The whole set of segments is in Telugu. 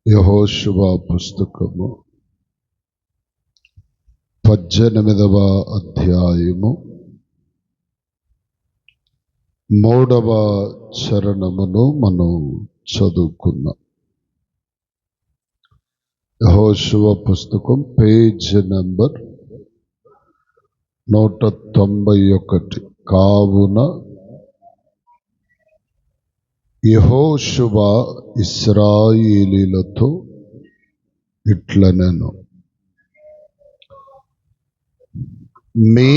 యెహోషువ పుస్తకము 18వ అధ్యాయము 3వ చరణమును మనం చదువుకుందాం. యెహోషువ పుస్తకం పేజ్ నెంబర్ 191. కావున యెహోషువ ఇశ్రాయేలీయులతో ఇట్లనెను, మీ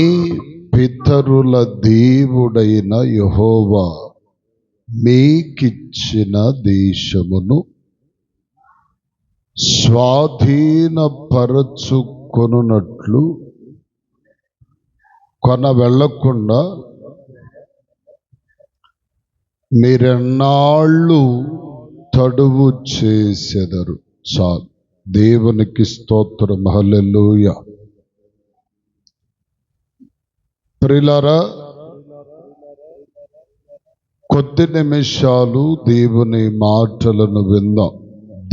పితరుల దేవుడైన యెహోవా మీకిచ్చిన దేశమును స్వాధీనపరచుకొనున్నట్లు వెళ్ళకుండా మీరెన్నాళ్ళు తడువు చేసెదరు. చాలు. దేవునికి స్తోత్రం. హల్లెలూయా. ప్రియులారా, కొద్ది నిమిషాలు దేవుని మాటలను విందాం.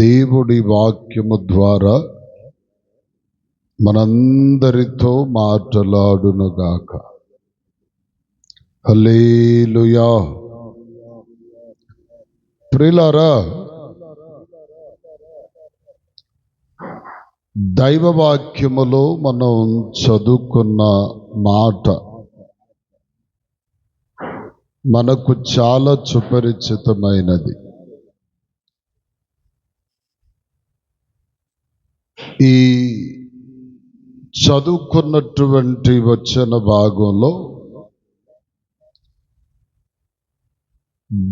దేవుడి వాక్యము ద్వారా మనందరితో మాట్లాడునుగాక. హల్లెలూయా. ప్రియులారా, దైవవాక్యములో మనం చదువుకున్న మాట మనకు చాలా సుపరిచితమైనది. ఈ చదువుకున్నటువంటి వచన భాగంలో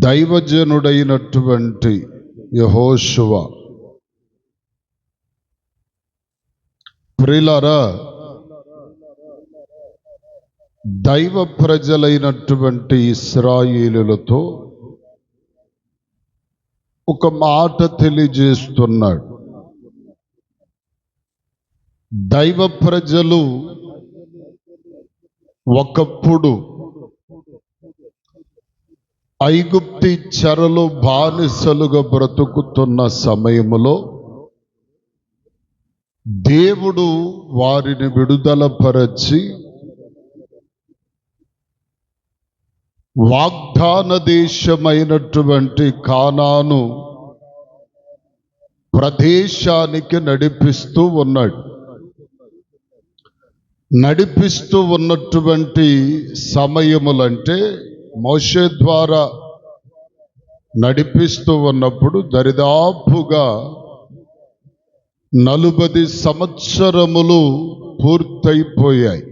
దైవజనుడైనటువంటి యెహోషువ, ప్రియులారా, దైవ ప్రజలైనటువంటి ఇశ్రాయేలులతో ఒక మాట తెలియజేస్తున్నాడు. దైవ ప్రజలు ఒకప్పుడు ఐగుప్తి చెరలో బానిసలుగా బ్రతుకుతున్న సమయములో దేవుడు వారిని విడుదలపరచి వాగ్దాన దేశమైనటువంటి కానాను ప్రదేశానికి నడిపిస్తూ ఉన్నాడు. నడిపిస్తూ ఉన్నటువంటి సమయములంటే మోషే ద్వారా నడిపిస్తూ ఉన్నప్పుడు దరిదాపుగా 40 సంవత్సరములు పూర్తయిపోయాయి.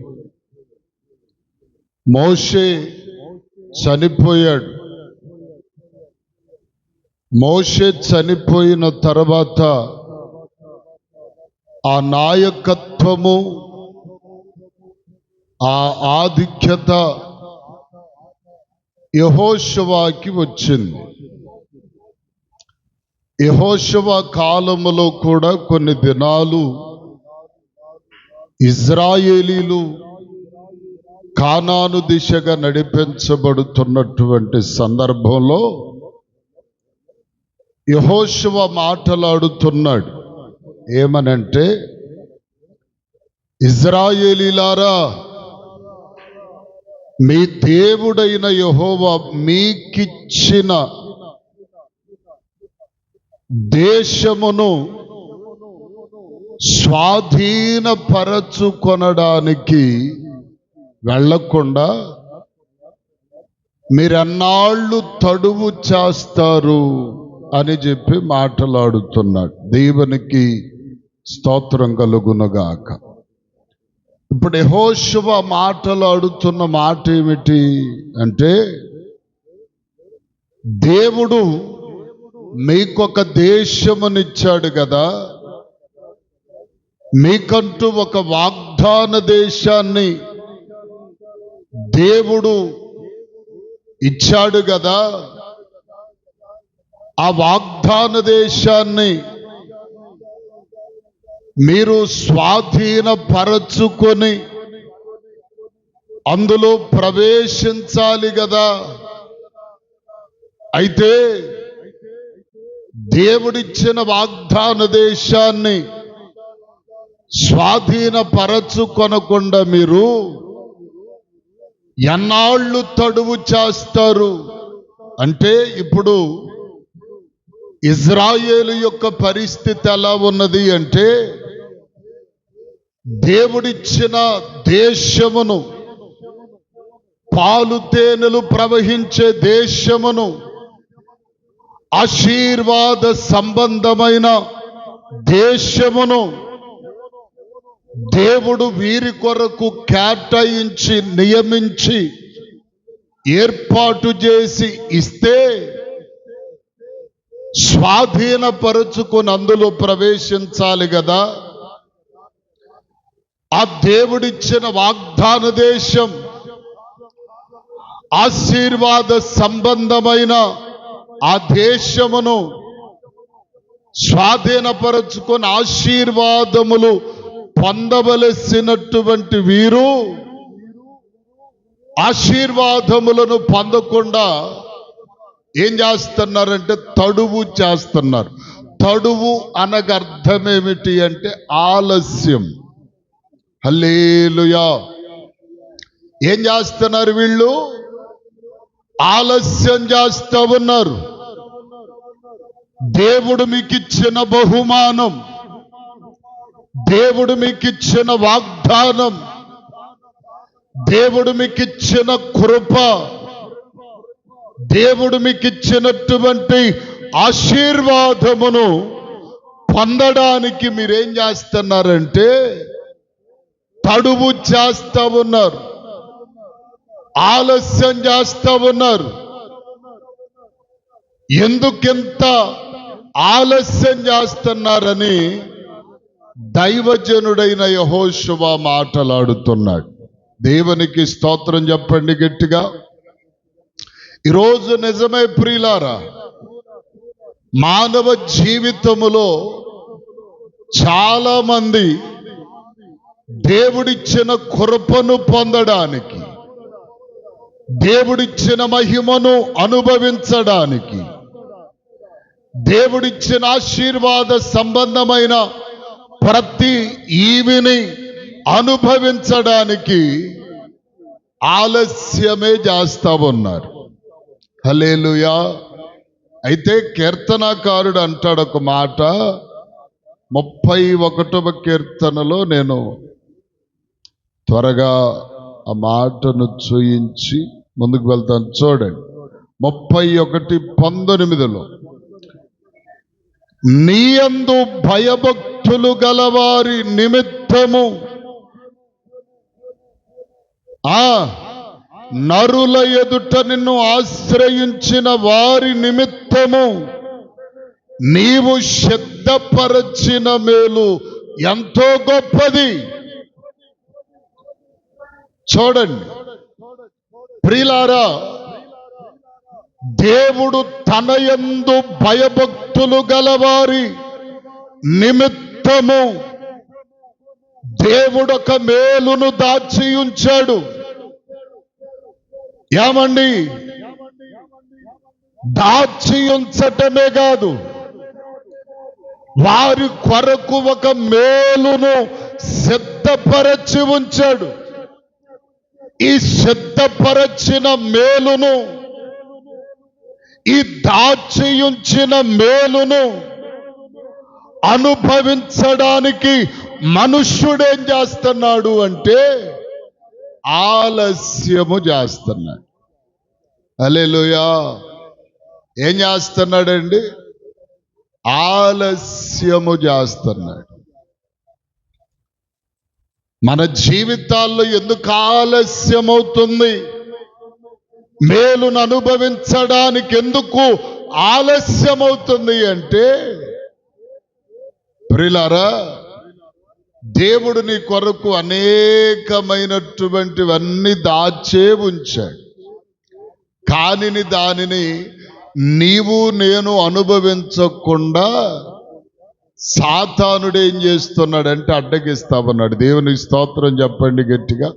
మోషే చనిపోయాడు. మోషే చనిపోయిన తర్వాత ఆ నాయకత్వము, ఆ ఆధిక్యత యెహోషువకి వచ్చింది. యెహోషువ కాలములో కూడా కొన్ని దినాలు ఇశ్రాయేలీలు కానాను దిశగా నడిపించబడుతున్నటువంటి సందర్భంలో యెహోషువ మాట్లాడుతున్నాడు. ఏమనంటే, ఇశ్రాయేలీలారా, మీ దేవుడైన యెహోవా మీకిచ్చిన దేశమును స్వాధీనపరచుకొనడానికి వెళ్ళకుండా మీరన్నాళ్ళు తడువు చేస్తారు అని చెప్పి మాట్లాడుతున్నాడు. దేవునికి స్తోత్రం కలుగునుగాక. ఇప్పుడు యెహోషువ మాట్లాడుతున్న మాట ఏమిటి అంటే, దేవుడు మీకొక దేశమునిచ్చాడు కదా, మీకంటూ ఒక వాగ్దాన దేశాన్ని దేవుడు ఇచ్చాడు కదా. ఆ వాగ్దాన దేశాన్ని మీరు స్వాధీనపరచుకొని అందులో ప్రవేశించాలి కదా. అయితే దేవుడిచ్చిన వాగ్దాన దేశాన్ని స్వాధీనపరచుకొనకుండా మీరు ఎన్నాళ్ళు తడువు చేస్తారు అంటే, ఇప్పుడు ఇజ్రాయేలు యొక్క పరిస్థితి ఎలా ఉన్నది అంటే, దేవుడిచ్చిన దేశమును, పాలు తేనెలు ప్రవహించే దేశమును, ఆశీర్వాద సంబంధమైన దేశమును దేవుడు వీరి కొరకు కేటాయించి నియమించి ఏర్పాటు చేసి ఇస్తే స్వాధీనపరుచుకుని అందులో ప్రవేశించాలి కదా. ఆ దేవుడిచ్చిన వాగ్దాన దేశం ఆశీర్వాద సంబంధమైన ఆ దేశమును స్వాధీనపరచుకొని ఆశీర్వాదములు పొందవలసినటువంటి వీరు ఆశీర్వాదములను పొందకుండా ఏం చేస్తున్నారంటే తడువు చేస్తున్నారు. తడువు అనగా అర్థం ఏమిటి అంటే ఆలస్యం. హల్లెలూయా. ఏం చేస్తున్నారు వీళ్ళు? ఆలస్యం చేస్తూ ఉన్నారు. దేవుడు మీకు ఇచ్చిన బహుమానం, దేవుడు మీకు ఇచ్చిన వాగ్దానం, దేవుడు మీకు ఇచ్చిన కృప, దేవుడు మీకు ఇచ్చినటువంటి ఆశీర్వాదమును పొందడానికి మీరేం చేస్తున్నారంటే తడువు చేస్తూ ఉన్నారు, ఆలస్యం చేస్తూ ఉన్నారు. ఎందుకింత ఆలస్యం చేస్తున్నారని దైవజనుడైన యెహోషువ మాట్లాడుతున్నాడు. దేవునికి స్తోత్రం చెప్పండి గట్టిగా. ఈరోజు నిజమే ప్రియులారా, మానవ జీవితములో చాలా మంది దేవుడిచ్చిన కృపను పొందడానికి, దేవుడిచ్చిన మహిమను అనుభవించడానికి, దేవుడిచ్చిన ఆశీర్వాద సంబంధమైన ప్రతి ఈవిని అనుభవించడానికి ఆలస్యమే చేస్తా ఉన్నారు. హల్లెలూయా. అయితే కీర్తనాకారుడు అంటాడు ఒక మాట, 31వ కీర్తనలో, నేను త్వరగా ఆ మాటను చూయించి ముందుకు వెళ్తాను. చూడండి 31:19, నీయందు భయభక్తులు గలవారి నిమిత్తము, నరుల ఎదుట నిన్ను ఆశ్రయించిన వారి నిమిత్తము నీవు సిద్ధపరచిన మేలు ఎంతో గొప్పది. చూడండి ప్రియులారా, దేవుడు తన యందు భయభక్తులు గలవారి నిమిత్తము దేవుడు ఒక మేలును దాచి ఉంచాడు. ఏమండి, దాచి ఉంచటమే కాదు, వారి కొరకు ఒక మేలును సిద్ధపరచి ఉంచాడు. ఈ సిద్ధపరచిన మేలును, ఈ దాచి ఉంచిన మేలును అనుభవించడానికి మనుష్యుడేం చేస్తున్నాడు అంటే ఆలస్యము చేస్తున్నాడు. హల్లెలూయా. ఏం చేస్తున్నాడండి? ఆలస్యము చేస్తున్నాడు. మన జీవితాల్లో ఎందుకు ఆలస్యమవుతుంది? మేలును అనుభవించడానికి ఎందుకు ఆలస్యమవుతుంది అంటే, ప్రియులారా, దేవుడు నీ కొరకు అనేకమైనటువంటివన్నీ దాచే ఉంచాడు. కాని దానిని నీవు నేను అనుభవించకుండా సాతానుడు ఏం చేస్తున్నాడంటే అడ్డగిస్తా ఉన్నాడు. దేవునికి స్తోత్రం చెప్పండి గట్టిగా.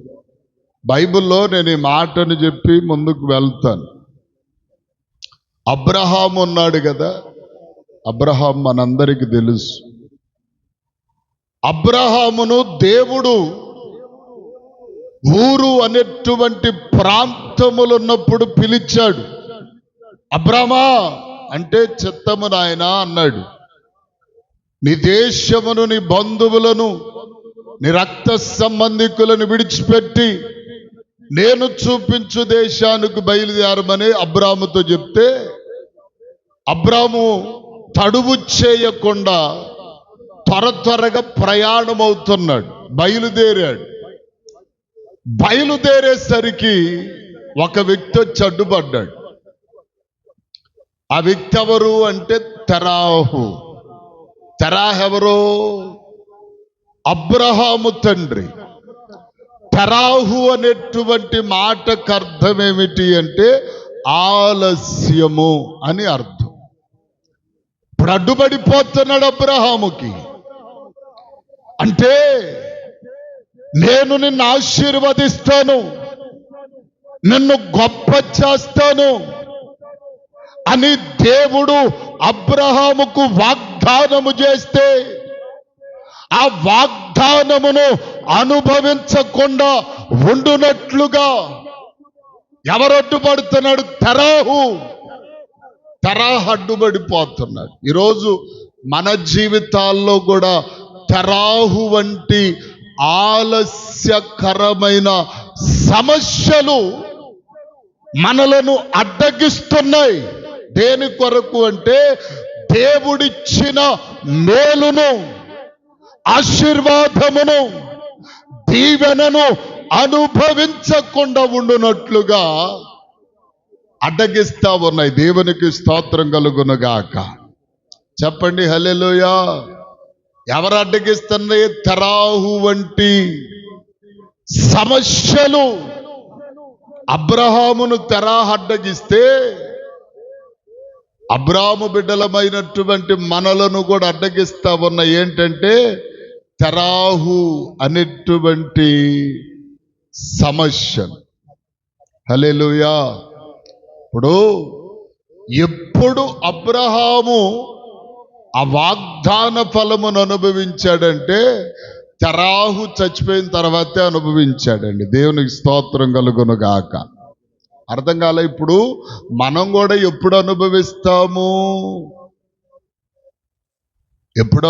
బైబిల్లో నేను ఈ మాటను చెప్పి ముందుకు వెళ్తాను. అబ్రహాము ఉన్నాడు కదా, అబ్రహాం మనందరికీ తెలుసు. అబ్రహామును దేవుడు ఊరు అనేటువంటి ప్రాంతములున్నప్పుడు పిలిచాడు. అబ్రామా అంటే చిత్తము నాయన అన్నాడు. నీ దేశమును, నీ బంధువులను, నీ రక్త సంబంధికులను విడిచిపెట్టి నేను చూపించు దేశానికి బయలుదేరమని అబ్రాముతో చెప్తే అబ్రాము తడువు చేయకుండా త్వరగా ప్రయాణం అవుతున్నాడు. బయలుదేరాడు. బయలుదేరేసరికి ఒక వ్యక్తి వచ్చి అడ్డుపడ్డాడు. ఆ వ్యక్తి ఎవరు అంటే తెరాహు. తెరాహు ఎవరు? అబ్రహాము తండ్రి. తెరాహు అనేటువంటి మాటకు అర్థం ఏమిటి అంటే ఆలస్యము అని అర్థం. ఇప్పుడు అడ్డుపడిపోతున్నాడు అబ్రహాముకి. అంటే నేను నిన్ను ఆశీర్వదిస్తాను, నిన్ను గొప్ప చేస్తాను అని దేవుడు అబ్రహాముకు వాగ్దానము చేస్తే ఆ వాగ్దానమును అనుభవించకుండా ఉండునట్లుగా ఎవరు అడ్డుపడుతున్నాడు? తెరాహు అడ్డుపడిపోతున్నాడు. ఈరోజు మన జీవితాల్లో కూడా తెరాహు వంటి ఆలస్యకరమైన సమస్యలు మనలను అడ్డగిస్తున్నాయి. దేని కొరకు అంటే దేవుడిచ్చిన మేలును, ఆశీర్వాదమును, దీవెనను అనుభవించకుండా ఉండునట్లుగా అడ్డగిస్తా ఉన్నాయి. దేవునికి స్తోత్రం కలుగునుగాక. చెప్పండి హల్లెలూయా. ఎవరు అడ్డగిస్తున్నాయి? తెరాహు వంటి సమస్యలు అబ్రహామును తెరాహు అడ్డగిస్తే అబ్రాము బిడ్డలమైనటువంటి మనలను కూడా అడ్డగిస్తా ఉన్న ఏంటంటే తెరాహు అనేటువంటి సమస్య. హల్లెలూయా. ఎప్పుడు అబ్రహాము ఆ వాగ్దాన ఫలమును అనుభవించాడంటే తెరాహు చచ్చిపోయిన తర్వాతే అనుభవించాడండి. దేవునికి స్తోత్రం కలుగునుగాక. అర్థం కాలే. ఇప్పుడు మనం కూడా ఎప్పుడు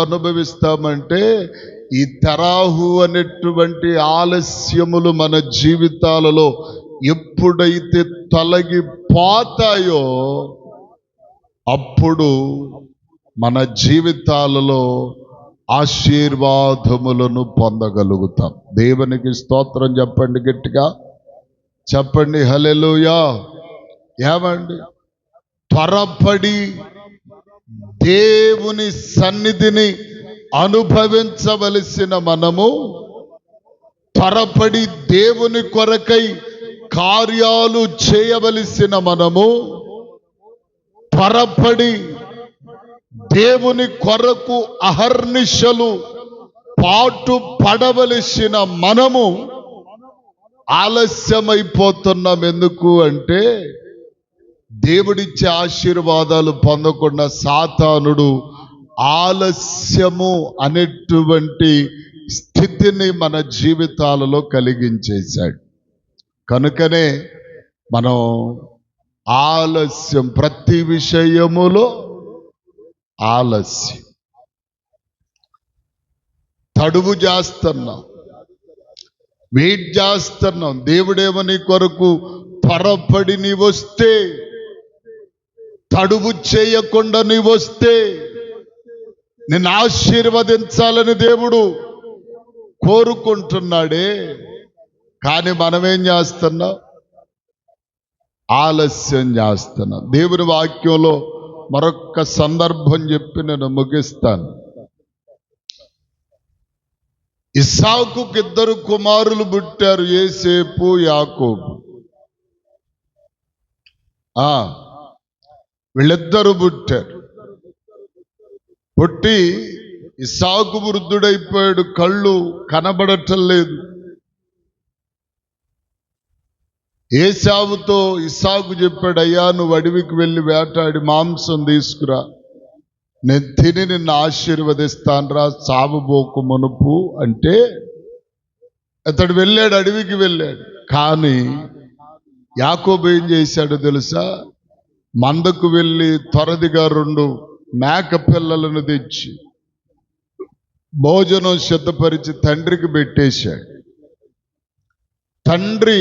అనుభవిస్తామంటే ఈ తెరాహు అనేటువంటి ఆలస్యములు మన జీవితాలలో ఎప్పుడైతే తొలగిపోతాయో అప్పుడు మన జీవితాలలో ఆశీర్వాదములను పొందగలుగుతాం. దేవునికి స్తోత్రం చెప్పండి, గట్టిగా చెప్పండి హల్లెలూయా. ఏమండి, త్వరపడి దేవుని సన్నిధిని అనుభవించవలసిన మనము, త్వరపడి దేవుని కొరకై కార్యాలు చేయవలసిన మనము, త్వరపడి దేవుని కొరకు అహర్నిశలు పాటు పడవలసిన మనము ఆలస్యమైపోతున్నాం. ఎందుకు అంటే దేవుడిచ్చే ఆశీర్వాదాలు పొందకుండా సాతానుడు ఆలస్యము అనేటువంటి స్థితిని మన జీవితాలలో కలిగించేశాడు. కనుకనే మనం ఆలస్యం, ప్రతి విషయములో ఆలస్యం, తడువు చేస్తున్నాం, వెయిట్ చేస్తున్నాం. దేవుడేమని కొరకు త్వరపడి నీవొస్తే, తడువు చేయకుండా నీవొస్తే నిన్ను ఆశీర్వదించాలని దేవుడు కోరుకుంటున్నాడే. కానీ మనమేం చేస్తున్నాం? ఆలస్యం చేస్తున్నాం. దేవుని వాక్యంలో మరొక్క సందర్భం చెప్పి నేను ముగిస్తాను. ఇస్సాకుకు 2 కుమారులు పుట్టారు, యోసేపు, యాకోబు. వీళ్ళిద్దరు పుట్టారు. పుట్టి ఇస్సాకు వృద్ధుడైపోయాడు, కళ్ళు కనబడటం లేదు. ఏశావుతో ఇస్సాకు చెప్పాడు, అయ్యా నువ్వు అడవికి వెళ్ళి వేటాడి మాంసం తీసుకురా, నేను తిని నిన్ను ఆశీర్వదిస్తానురా సావుబోకు మునుపు అంటే అతడు వెళ్ళాడు, అడవికి వెళ్ళాడు. కానీ యాకోబు ఏం చేశాడు తెలుసా? మందకు వెళ్ళి త్వరదిగా 2 మేక పిల్లలను తెచ్చి భోజనం సిద్ధపరిచి తండ్రికి పెట్టేశాడు. తండ్రి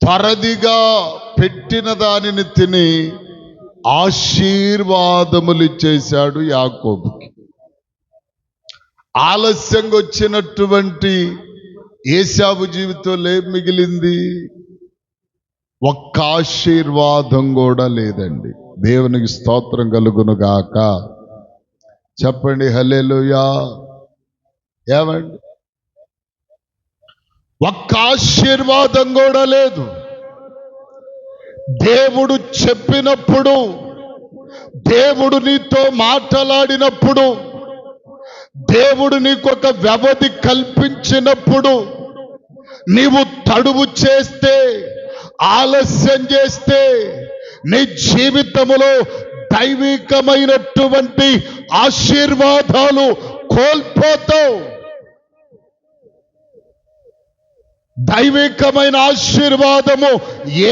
త్వరదిగా పెట్టిన దానిని తిని ఆశీర్వాదములు ఇచ్చేశాడు యాకోబుకి. ఆలస్యంగా వచ్చినటువంటి ఏశావు జీవితంలో ఏం మిగిలింది? ఒక్క ఆశీర్వాదం కూడా లేదండి. దేవునికి స్తోత్రం కలుగును గాక. చెప్పండి హల్లెలూయా. ఏమండి? ఒక్క ఆశీర్వాదం కూడా లేదు. దేవుడు చెప్పినప్పుడు, దేవుడు నీతో మాట్లాడినప్పుడు, దేవుడు నీకొక వ్యవధి కల్పించినప్పుడు నీవు తడువు చేస్తే, ఆలస్యం చేస్తే నీ జీవితములో దైవికమైనటువంటి ఆశీర్వాదాలు కోల్పోతావు. దైవికమైన ఆశీర్వాదము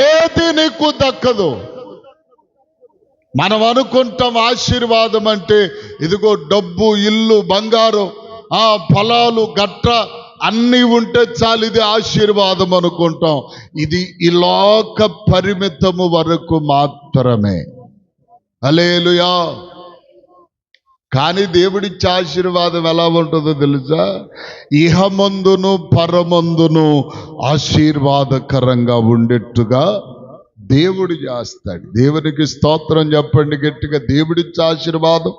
ఏది నీకు దక్కదు. మనం అనుకుంటాం ఆశీర్వాదం అంటే ఇదిగో డబ్బు, ఇల్లు, బంగారం, పొలాలు, గట్ర అన్నీ ఉంటే చాలు ఇది ఆశీర్వాదం అనుకుంటాం. ఇది ఈ లోక పరిమితము వరకు మాత్రమే. హల్లెలూయా. కానీ దేవుడిచ్చే ఆశీర్వాదం ఎలా ఉంటుందో తెలుసా? ఇహమందును పరమందును ఆశీర్వాదకరంగా ఉండేట్టుగా దేవుడు చేస్తాడు. దేవునికి స్తోత్రం చెప్పండి గట్టిగా. దేవుడిచ్చే ఆశీర్వాదం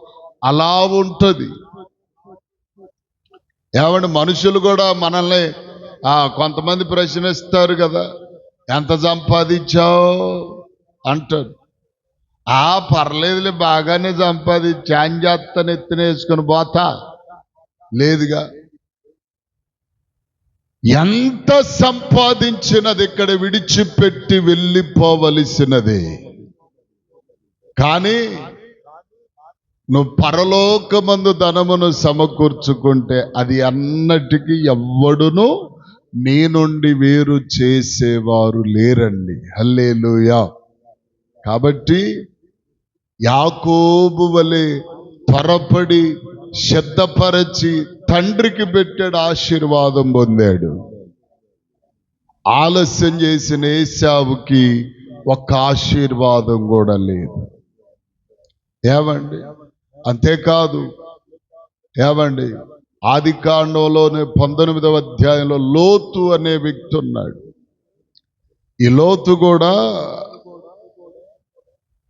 అలా ఉంటుంది. ఏమంటే మనుషులు కూడా మనల్ని కొంతమంది ప్రశ్నిస్తారు కదా, ఎంత సంపాదించావు అంటారు. పర్లేదులే బాగానే సంపాదించా, చేస్తాను ఎత్తున వేసుకొని పోతా లేదుగా. ఎంత సంపాదించినది ఇక్కడ విడిచిపెట్టి వెళ్ళిపోవలసినదే. కానీ నువ్వు పరలోకమందు ధనమును సమకూర్చుకుంటే అది అన్నటికీ ఎవ్వడును నీ నుండి వేరు చేసేవారు లేరండి. హల్లెలూయా. కాబట్టి యాకోబు వలె త్వరపడి సిద్ధపరచి తండ్రికి పెట్టాడు, ఆశీర్వాదం పొందాడు. ఆలస్యం చేసిన ఏశావుకి ఒక్క ఆశీర్వాదం కూడా లేదు. ఏమండి? అంతేకాదు, ఏమండి, ఆదికాండంలోనే 19వ అధ్యాయంలో లోతు అనే వ్యక్తి ఉన్నాడు. ఈ లోతు కూడా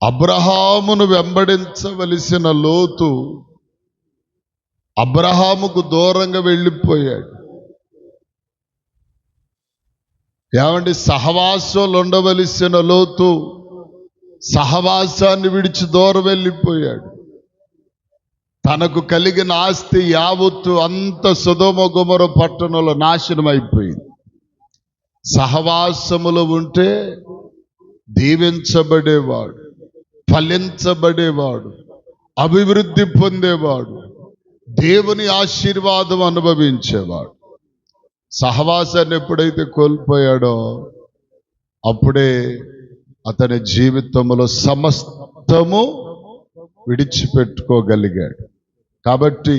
అబ్రహామును వెంబడించవలసిన లోతు అబ్రహాముకు దూరంగా వెళ్ళిపోయాడు. ఏమండి? సహవాసంలో ఉండవలసిన లోతు సహవాసాన్ని విడిచి దూరం వెళ్ళిపోయాడు. తనకు కలిగిన ఆస్తి యావత్తు అంత సొదొమ గొమొర పట్టణంలో నాశనం అయిపోయింది. సహవాసములో ఉంటే దీవించబడేవాడు, ఫలించబడేవాడు, అభివృద్ధి పొందేవాడు, దేవుని ఆశీర్వాదం అనుభవించేవాడు. సహవాసాన్ని ఎప్పుడైతే కోల్పోయాడో అప్పుడే అతని జీవితంలో సమస్తము విడిచిపెట్టుకోగలిగాడు. కాబట్టి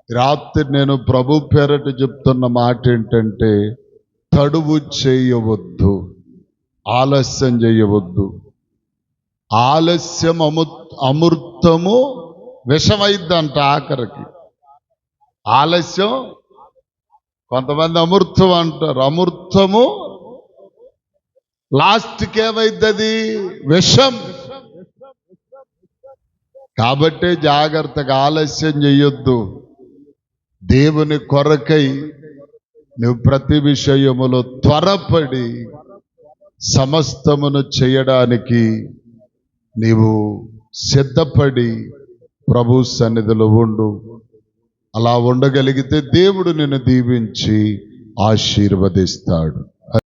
రాత్రి నేను ప్రభు పేరట చెప్తున్న మాట ఏంటంటే, తడువు చేయవద్దు, ఆలస్యం చేయవద్దు. ఆలస్యం అమృతము విషమైద్దంట. ఆఖరికి ఆలస్యం, కొంతమంది అమృతం అంటారు, అమృతము లాస్ట్కి ఏమైద్దది? విషం. కాబట్టి జాగ్రత్తగా ఆలస్యం చెయ్యొద్దు. దేవుని కొరకై నువ్వు ప్రతి విషయములో త్వరపడి సమస్తమును చేయడానికి నీవు సిద్ధపడి ప్రభు సన్నిధిలో ఉండు. అలా ఉండగలిగితే దేవుడు నిన్ను దీవించి ఆశీర్వదిస్తాడు.